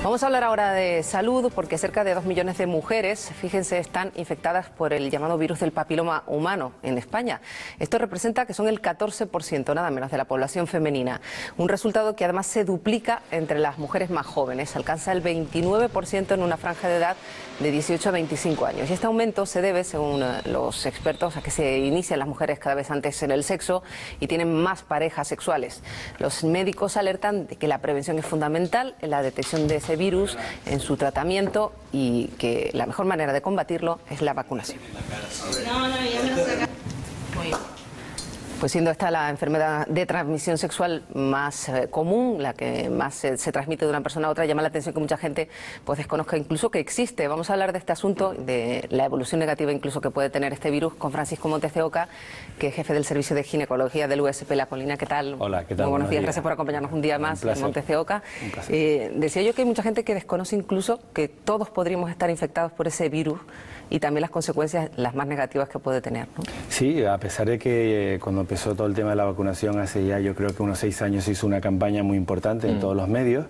Vamos a hablar ahora de salud, porque cerca de 2 millones de mujeres, fíjense, están infectadas por el llamado virus del papiloma humano en España. Esto representa que son el 14%, nada menos, de la población femenina. Un resultado que además se duplica entre las mujeres más jóvenes. Alcanza el 29% en una franja de edad de 18 a 25 años. Y este aumento se debe, según los expertos, a que se inician las mujeres cada vez antes en el sexo y tienen más parejas sexuales. Los médicos alertan de que la prevención es fundamental en la detección de ese virus, en su tratamiento, y que la mejor manera de combatirlo es la vacunación. Pues siendo esta la enfermedad de transmisión sexual más común, la que más se transmite de una persona a otra, llama la atención que mucha gente pues desconozca incluso que existe. Vamos a hablar de este asunto, de la evolución negativa incluso que puede tener este virus, con Francisco Montes de Oca, que es jefe del Servicio de Ginecología del USP La Colina. ¿Qué tal? Hola, ¿qué tal? Muy buenos días, gracias por acompañarnos un día más en Montes de Oca. Decía yo que hay mucha gente que desconoce incluso que todos podríamos estar infectados por ese virus y también las consecuencias, las más negativas que puede tener, ¿no? Sí, a pesar de que cuando empezó todo el tema de la vacunación hace ya yo creo que unos 6 años se hizo una campaña muy importante en todos los medios,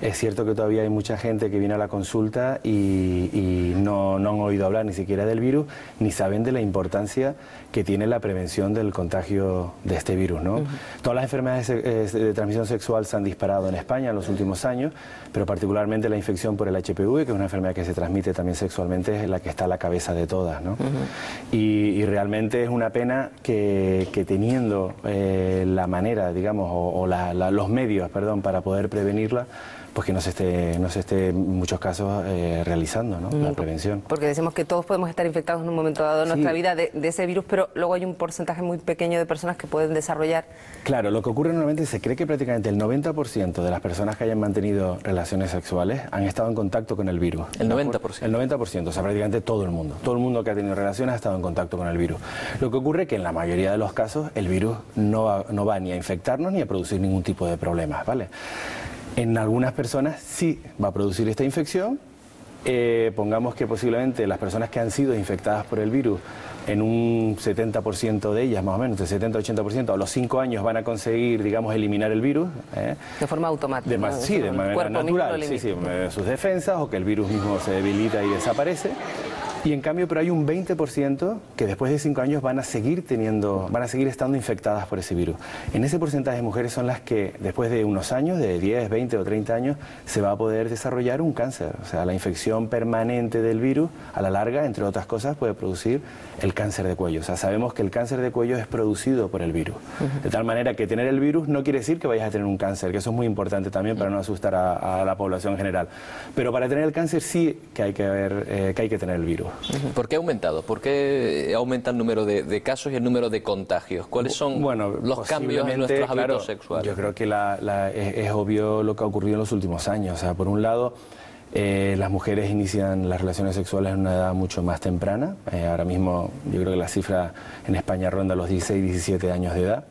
es cierto que todavía hay mucha gente que viene a la consulta y no han oído hablar ni siquiera del virus, ni saben de la importancia que tiene la prevención del contagio de este virus, ¿no? Todas las enfermedades de transmisión sexual se han disparado en España en los últimos años, pero particularmente la infección por el HPV, que es una enfermedad que se transmite también sexualmente, es la que está a la cabeza de todas, ¿no? Y realmente es una pena que teniendo la manera, digamos, los medios, perdón, para poder prevenirla, pues que no se esté en muchos casos realizando, ¿no? La prevención. Porque decimos que todos podemos estar infectados en un momento dado de nuestra vida de ese virus, pero luego hay un porcentaje muy pequeño de personas que pueden desarrollar. Claro, lo que ocurre normalmente, se cree que prácticamente el 90% de las personas que hayan mantenido relaciones sexuales han estado en contacto con el virus. ¿El 90%? El 90%, o sea, prácticamente todo el mundo. Todo el mundo que ha tenido relaciones ha estado en contacto con el virus. Lo que ocurre es que en la mayoría de los casos el virus no va ni a infectarnos ni a producir ningún tipo de problemas, ¿vale? En algunas personas sí va a producir esta infección. Pongamos que posiblemente las personas que han sido infectadas por el virus, en un 70% de ellas, más o menos, de 70-80%, a los 5 años van a conseguir, digamos, eliminar el virus. De forma automática. Sí, de manera natural. Sí, sus defensas, o que el virus mismo se debilita y desaparece. Y en cambio, pero hay un 20% que después de 5 años van a seguir estando infectadas por ese virus. En ese porcentaje de mujeres son las que después de unos años, de 10, 20 o 30 años, se va a poder desarrollar un cáncer. O sea, la infección permanente del virus, a la larga, entre otras cosas, puede producir el cáncer de cuello. O sea, sabemos que el cáncer de cuello es producido por el virus. De tal manera que tener el virus no quiere decir que vayas a tener un cáncer, que eso es muy importante también para no asustar a la población en general. Pero para tener el cáncer sí que hay que tener el virus. ¿Por qué ha aumentado? ¿Por qué aumenta el número de casos y el número de contagios? ¿Cuáles son los cambios en nuestros hábitos sexuales? Yo creo que es obvio lo que ha ocurrido en los últimos años. O sea, por un lado, las mujeres inician las relaciones sexuales en una edad mucho más temprana. Ahora mismo yo creo que la cifra en España ronda los 16, 17 años de edad.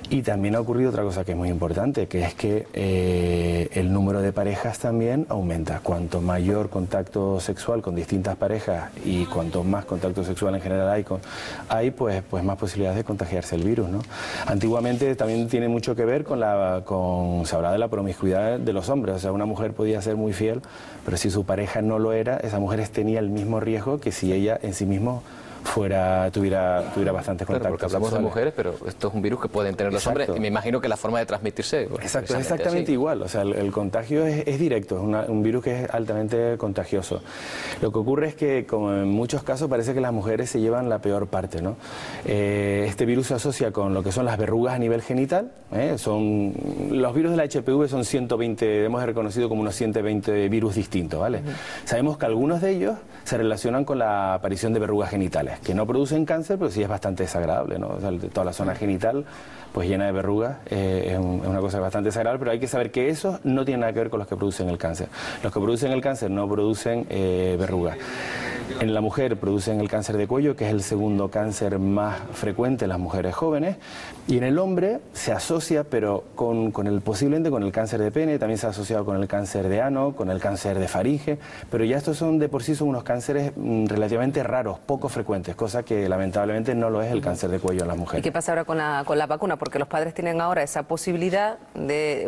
Y también ha ocurrido otra cosa que es muy importante, que es que el número de parejas también aumenta. Cuanto mayor contacto sexual con distintas parejas y cuanto más contacto sexual en general hay pues más posibilidades de contagiarse el virus, ¿no? Antiguamente también tiene mucho que ver se hablaba de la promiscuidad de los hombres. O sea, una mujer podía ser muy fiel, pero si su pareja no lo era, esa mujer tenía el mismo riesgo que si ella en sí misma tuviera bastantes contactos. Porque hablamos de mujeres, pero esto es un virus que pueden tener los hombres, y me imagino que la forma de transmitirse... Exacto, es exactamente igual. O sea, el contagio es directo, es un virus que es altamente contagioso. Lo que ocurre es que, como en muchos casos, parece que las mujeres se llevan la peor parte, ¿no? Este virus se asocia con lo que son las verrugas a nivel genital. Los virus de la HPV son 120, hemos reconocido como unos 120 virus distintos, ¿vale? Sabemos que algunos de ellos se relacionan con la aparición de verrugas genitales, que no producen cáncer, pero sí es bastante desagradable, ¿no? O sea, toda la zona genital pues llena de verrugas es una cosa bastante desagradable, pero hay que saber que esos no tienen nada que ver con los que producen el cáncer. Los que producen el cáncer no producen verrugas. En la mujer producen el cáncer de cuello, que es el segundo cáncer más frecuente en las mujeres jóvenes, y en el hombre se asocia, pero posiblemente con el cáncer de pene, también se ha asociado con el cáncer de ano, con el cáncer de faringe, pero ya estos de por sí son unos cánceres relativamente raros, poco frecuentes, cosa que lamentablemente no lo es el cáncer de cuello en las mujeres. ¿Y qué pasa ahora con la vacuna? Porque los padres tienen ahora esa posibilidad de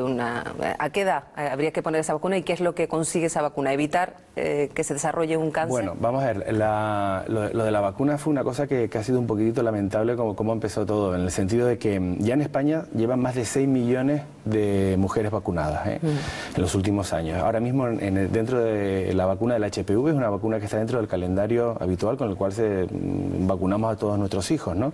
¿a qué edad habría que poner esa vacuna y qué es lo que consigue esa vacuna? ¿Evitar que se desarrolle un cáncer? Bueno, vamos a ver, lo de la vacuna fue una cosa que ha sido un poquitito lamentable como empezó todo, en el sentido de que ya en España llevan más de 6 millones de mujeres vacunadas en los últimos años. Ahora mismo dentro de la vacuna del HPV es una vacuna que está dentro del calendario habitual con el cual vacunamos a todos nuestros hijos, ¿no?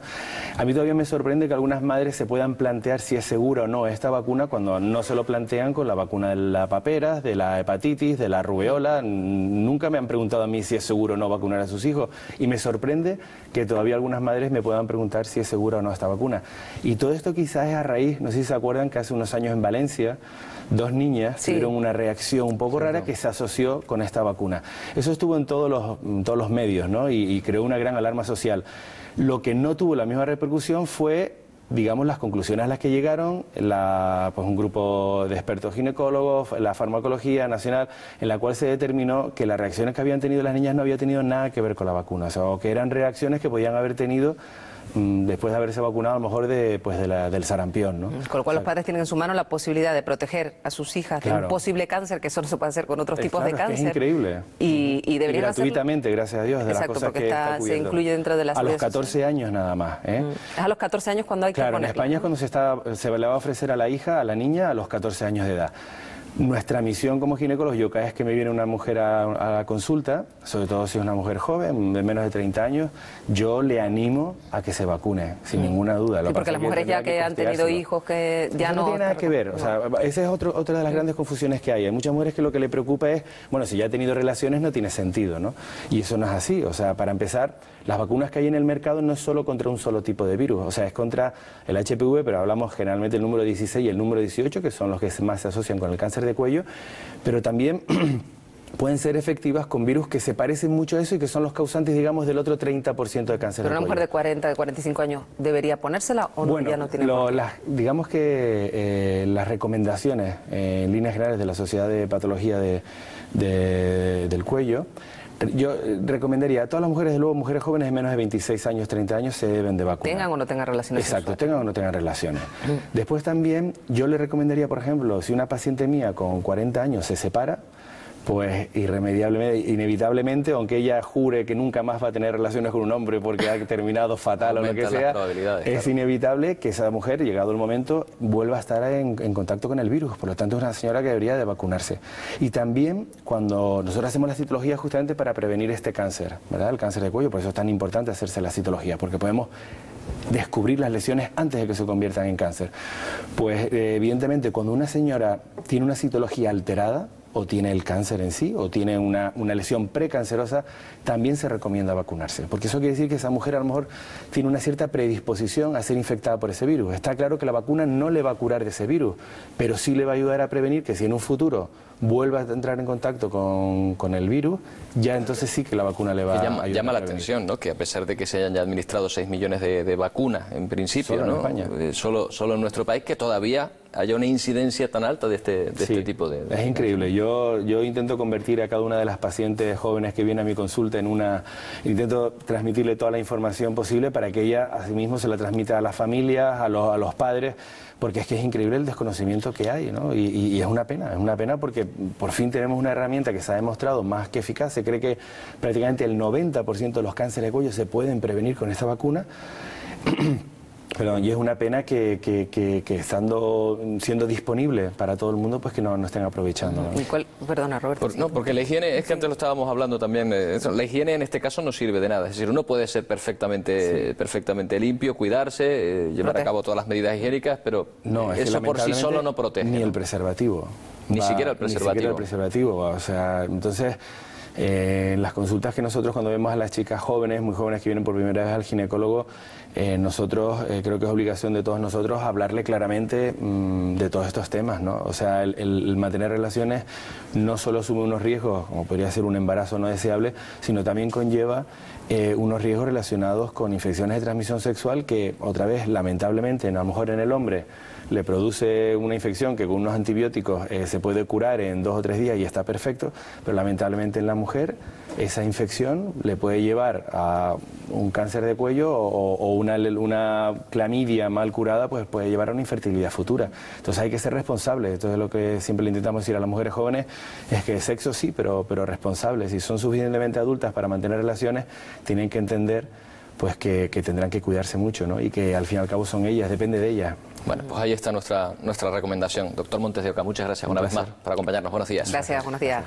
A mí todavía me sorprende que algunas madres se puedan plantear si es segura o no esta vacuna cuando no se lo plantean con la vacuna de la paperas, de la hepatitis, de la rubeola. Nunca me han preguntado a mí si es seguro o no vacunar a sus hijos y me sorprende que todavía algunas madres me puedan preguntar si es segura o no esta vacuna. Y todo esto quizás es a raíz, no sé si se acuerdan que hace unos años en Valencia 2 niñas tuvieron una reacción un poco rara que se asoció con esta vacuna. Eso estuvo en todos los medios, ¿no? Y creó una gran alarma social. Lo que no tuvo la misma repercusión fue, digamos, las conclusiones a las que llegaron pues un grupo de expertos ginecólogos, la farmacología nacional, en la cual se determinó que las reacciones que habían tenido las niñas no había tenido nada que ver con la vacuna, o que eran reacciones que podían haber tenido después de haberse vacunado a lo mejor del sarampión, ¿no? Con lo cual los padres tienen en su mano la posibilidad de proteger a sus hijas de un posible cáncer, que eso no se puede hacer con otros tipos de cáncer. Es increíble. Y deberían gratuitamente, gracias a Dios, de las cosas que está se incluye dentro de las a los 14 años nada más. Es a los 14 años cuando hay que ponerla. Claro, en España es cuando se le va a ofrecer a la hija, a la niña, a los 14 años de edad. Nuestra misión como ginecólogos, yo cada vez que me viene una mujer a la consulta, sobre todo si es una mujer joven, de menos de 30 años, yo le animo a que se vacune, sin ninguna duda. Sí, porque las mujeres ya que han tenido hijos que ya no tiene nada que ver, o sea, esa es otra de las grandes confusiones que hay. Hay muchas mujeres que lo que le preocupa es, bueno, si ya ha tenido relaciones no tiene sentido, ¿no? Y eso no es así, o sea, para empezar, las vacunas que hay en el mercado no es solo contra un solo tipo de virus, o sea, es contra el HPV, pero hablamos generalmente del número 16 y el número 18, que son los que más se asocian con el cáncer de cuello, pero también pueden ser efectivas con virus que se parecen mucho a eso y que son los causantes, digamos, del otro 30% de cáncer de cuello. ¿Pero una mujer de 40, de 45 años debería ponérsela o no, ya no tiene digamos que las recomendaciones en líneas generales de la Sociedad de Patología del Cuello, yo recomendaría a todas las mujeres, de luego mujeres jóvenes de menos de 26 años, 30 años, se deben de vacunar. Tengan o no tengan relaciones sexuales. Tengan o no tengan relaciones. Después también yo le recomendaría, por ejemplo, si una paciente mía con 40 años se separa, pues inevitablemente, aunque ella jure que nunca más va a tener relaciones con un hombre porque ha terminado fatal o lo que sea, es inevitable que esa mujer, llegado el momento, vuelva a estar en contacto con el virus. Por lo tanto, es una señora que debería de vacunarse. Y también, cuando nosotros hacemos la citología justamente para prevenir este cáncer, ¿verdad? El cáncer de cuello, por eso es tan importante hacerse la citología, porque podemos descubrir las lesiones antes de que se conviertan en cáncer. Pues evidentemente, cuando una señora tiene una citología alterada, o tiene el cáncer en sí, o tiene una lesión precancerosa, también se recomienda vacunarse. Porque eso quiere decir que esa mujer a lo mejor tiene una cierta predisposición a ser infectada por ese virus. Está claro que la vacuna no le va a curar de ese virus, pero sí le va a ayudar a prevenir que si en un futuro vuelva a entrar en contacto con el virus, ya entonces sí que la vacuna le va a ayudar. Llama la atención, ¿no?, que a pesar de que se hayan ya administrado 6 millones de vacunas, en principio, solo ¿no?, en España. Solo en nuestro país, que todavía haya una incidencia tan alta de este tipo de... Es increíble. Yo intento convertir a cada una de las pacientes jóvenes que vienen a mi consulta intento transmitirle toda la información posible para que ella asimismo se la transmita a las familias, a los padres, porque es que es increíble el desconocimiento que hay, ¿no? Y es una pena porque por fin tenemos una herramienta que se ha demostrado más que eficaz. Se cree que prácticamente el 90% de los cánceres de cuello se pueden prevenir con esta vacuna. Perdón, y es una pena que siendo disponible para todo el mundo, pues que no estén aprovechando, ¿no? Perdona, Roberto. Porque la higiene, es que antes lo estábamos hablando también, la higiene en este caso no sirve de nada. Es decir, uno puede ser perfectamente limpio, cuidarse, llevar a cabo todas las medidas higiénicas, pero eso por sí solo no protege. Ni el preservativo. Ni siquiera el preservativo. Ni siquiera el preservativo, o sea, entonces... En las consultas que nosotros cuando vemos a las chicas jóvenes, muy jóvenes que vienen por primera vez al ginecólogo, nosotros creo que es obligación de todos nosotros hablarle claramente de todos estos temas, ¿no? O sea, el mantener relaciones no solo asume unos riesgos, como podría ser un embarazo no deseable, sino también conlleva unos riesgos relacionados con infecciones de transmisión sexual que, otra vez, lamentablemente, a lo mejor en el hombre le produce una infección que con unos antibióticos se puede curar en 2 o 3 días y está perfecto, pero lamentablemente en la mujer esa infección le puede llevar a un cáncer de cuello o una clamidia mal curada, pues puede llevar a una infertilidad futura. Entonces hay que ser responsables. Entonces lo que siempre le intentamos decir a las mujeres jóvenes es que sexo sí, pero responsables. Si son suficientemente adultas para mantener relaciones, tienen que entender pues que tendrán que cuidarse mucho, ¿no? Y que al fin y al cabo son ellas, depende de ellas. Bueno, pues ahí está nuestra recomendación. Doctor Montes de Oca, muchas gracias una vez más por acompañarnos. Buenos días. Gracias, buenos días.